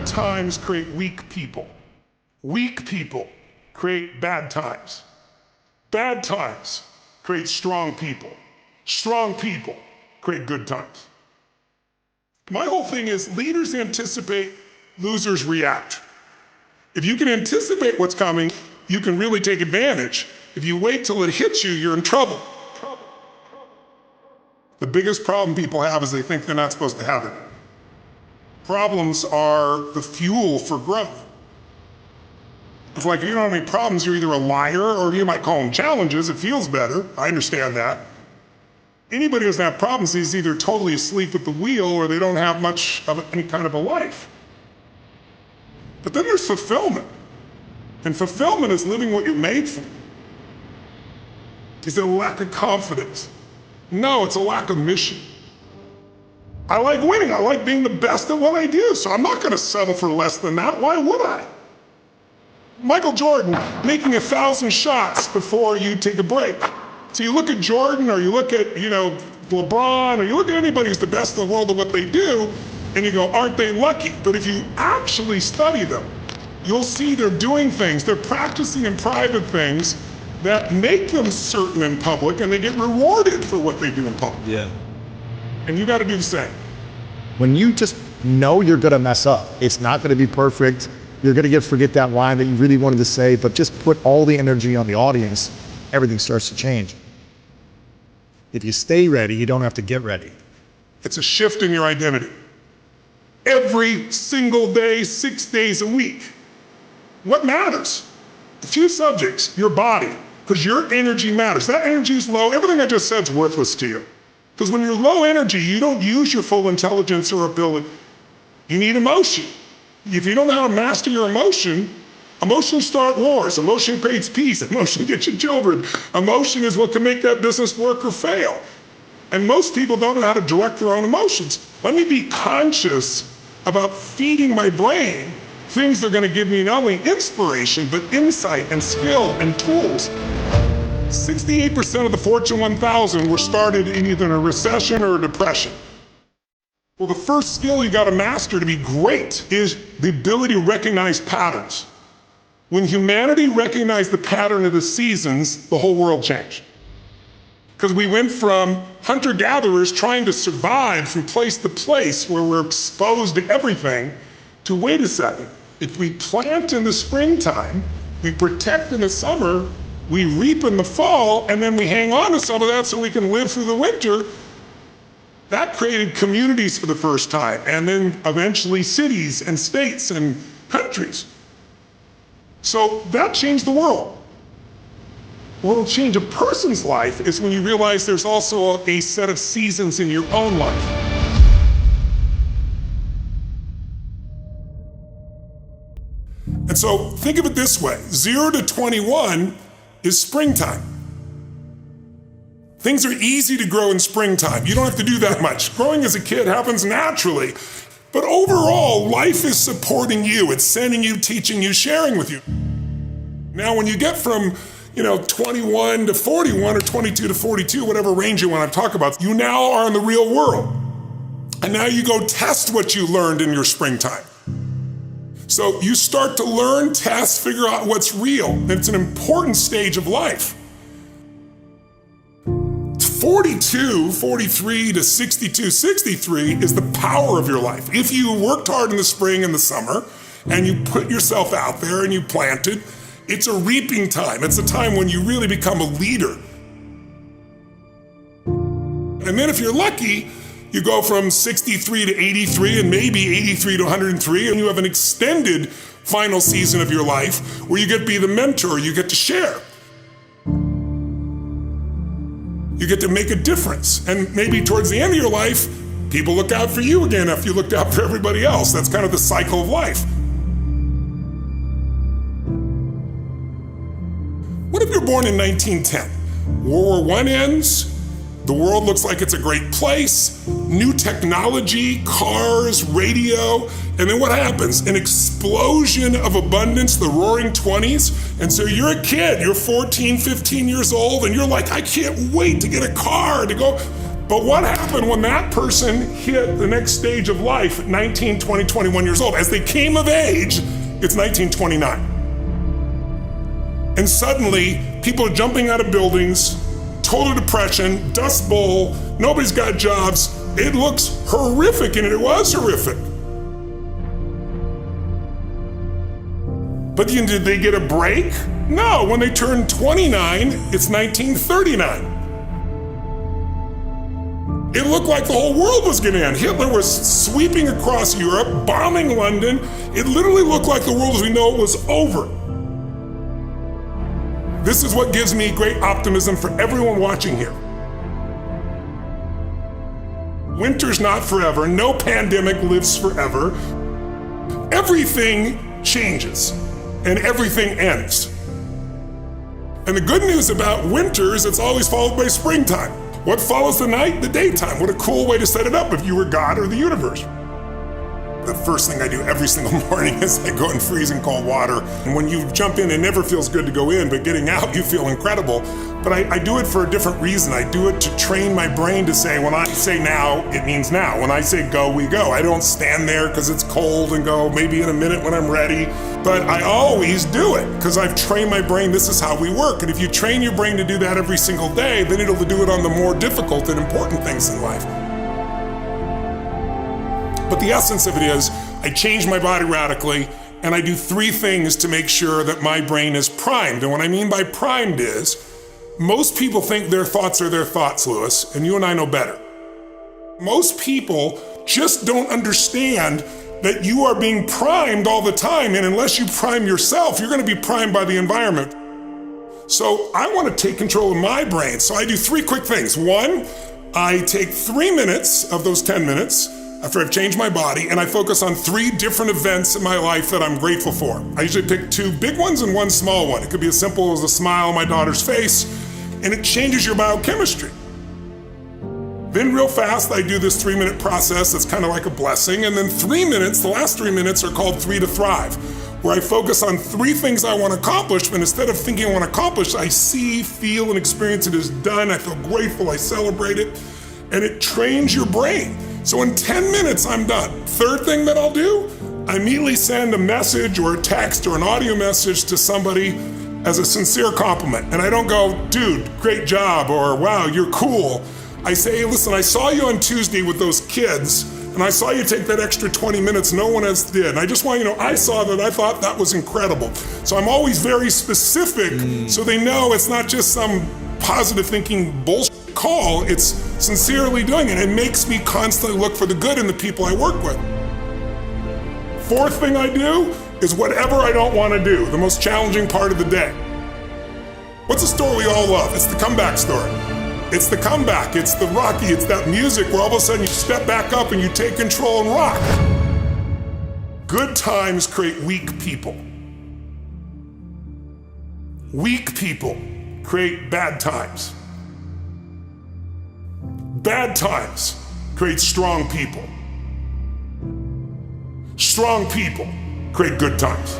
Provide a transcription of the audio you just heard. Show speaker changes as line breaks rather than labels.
times create weak people. Weak people create bad times. Bad times create strong people. Strong people create good times. My whole thing is leaders anticipate, losers react. If you can anticipate what's coming, you can really take advantage. If you wait till it hits you, you're in trouble. The biggest problem people have is they think they're not supposed to have it. Problems are the fuel for growth. It's like if you don't have any problems, you're either a liar or you might call them challenges. It feels better. I understand that. Anybody who doesn't have problems is either totally asleep at the wheel or they don't have much of any kind of a life. But then there's fulfillment. And fulfillment is living what you're made for. Is it a lack of confidence? No, it's a lack of mission. I like winning. I like being the best at what I do, so I'm not going to settle for less than that. Why would I? Michael Jordan making 1,000 shots before you take a break. So you look at Jordan, or you look at, LeBron, or you look at anybody who's the best in the world at what they do, and you go, aren't they lucky? But if you actually study them, you'll see they're doing things, they're practicing in private things that make them certain in public, and they get rewarded for what they do in public.
Yeah.
And you got to do the same.
When you just know you're going to mess up, it's not going to be perfect. You're going to forget that line that you really wanted to say, but just put all the energy on the audience, everything starts to change. If you stay ready, you don't have to get ready.
It's a shift in your identity. Every single day, 6 days a week. What matters? A few subjects, your body, because your energy matters. That energy is low. Everything I just said is worthless to you. Because when you're low energy, you don't use your full intelligence or ability. You need emotion. If you don't know how to master your emotion, emotions start wars. Emotion creates peace. Emotion gets you children. Emotion is what can make that business work or fail. And most people don't know how to direct their own emotions. Let me be conscious about feeding my brain things that are going to give me not only inspiration, but insight and skill and tools. 68% of the Fortune 1000 were started in either a recession or a depression. Well, the first skill you got to master to be great is the ability to recognize patterns. When humanity recognized the pattern of the seasons, the whole world changed. Because we went from hunter-gatherers trying to survive from place to place where we're exposed to everything, to wait a second, if we plant in the springtime, we protect in the summer, we reap in the fall, and then we hang on to some of that so we can live through the winter. That created communities for the first time, and then eventually cities and states and countries. So that changed the world. What will change a person's life is when you realize there's also a set of seasons in your own life. And so think of it this way, 0 to 21 is springtime. Things are easy to grow in springtime. You don't have to do that much. Growing as a kid happens naturally. But overall, life is supporting you. It's sending you, teaching you, sharing with you. Now, when you get from 21 to 41 or 22 to 42, whatever range you want to talk about, you now are in the real world. And now you go test what you learned in your springtime. So you start to learn, test, figure out what's real. And it's an important stage of life. 42, 43 to 62, 63 is the power of your life. If you worked hard in the spring and the summer, and you put yourself out there and you planted, it's a reaping time. It's a time when you really become a leader. And then if you're lucky, you go from 63 to 83 and maybe 83 to 103, and you have an extended final season of your life where you get to be the mentor, you get to share. You get to make a difference. And maybe towards the end of your life, people look out for you again after you looked out for everybody else. That's kind of the cycle of life. What if you're born in 1910? World War I ends, the world looks like it's a great place, new technology, cars, radio, and then what happens? An explosion of abundance, the roaring 20s, and so you're a kid, you're 14, 15 years old, and you're like, I can't wait to get a car, to go. But what happened when that person hit the next stage of life at 19, 20, 21 years old? As they came of age, it's 1929. And suddenly, people are jumping out of buildings, total depression, dust bowl, nobody's got jobs. It looks horrific, and it was horrific. But did they get a break? No, when they turned 29, it's 1939. It looked like the whole world was gonna end. Hitler was sweeping across Europe, bombing London. It literally looked like the world as we know it was over. This is what gives me great optimism for everyone watching here. Winter's not forever. No pandemic lives forever. Everything changes and everything ends. And the good news about winter is it's always followed by springtime. What follows the night? The daytime. What a cool way to set it up if you were God or the universe. The first thing I do every single morning is I go in freezing cold water. And when you jump in, it never feels good to go in, but getting out, you feel incredible. But I do it for a different reason. I do it to train my brain to say, when I say now, it means now. When I say go, we go. I don't stand there because it's cold and go maybe in a minute when I'm ready. But I always do it because I've trained my brain. This is how we work. And if you train your brain to do that every single day, then it'll do it on the more difficult and important things in life. But the essence of it is, I change my body radically, and I do 3 things to make sure that my brain is primed. And what I mean by primed is, most people think their thoughts are their thoughts, Lewis, and you and I know better. Most people just don't understand that you are being primed all the time, and unless you prime yourself, you're gonna be primed by the environment. So I wanna take control of my brain, so I do 3 quick things. 1, I take 3 minutes of those 10 minutes, after I've changed my body, and I focus on 3 different events in my life that I'm grateful for. I usually pick 2 big ones and 1 small one. It could be as simple as a smile on my daughter's face, and it changes your biochemistry. Then real fast, I do this 3-minute process that's kind of like a blessing, and then 3 minutes, the last 3 minutes are called 3 to Thrive, where I focus on 3 things I want to accomplish, but instead of thinking I want to accomplish, I see, feel, and experience it as done. I feel grateful, I celebrate it, and it trains your brain. So in 10 minutes, I'm done. 3rd thing that I'll do, I immediately send a message or a text or an audio message to somebody as a sincere compliment. And I don't go, dude, great job, or wow, you're cool. I say, hey, listen, I saw you on Tuesday with those kids, and I saw you take that extra 20 minutes no one else did. And I just want you to know, I saw that, I thought that was incredible. So I'm always very specific so they know it's not just some positive thinking bullshit call, it's sincerely doing it. It makes me constantly look for the good in the people I work with. 4th thing I do is whatever I don't want to do, the most challenging part of the day. What's a story we all love? It's the comeback story. It's the comeback, it's the Rocky, it's that music where all of a sudden you step back up and you take control and rock. Good times create weak people. Weak people create bad times. Bad times create strong people. Strong people create good times.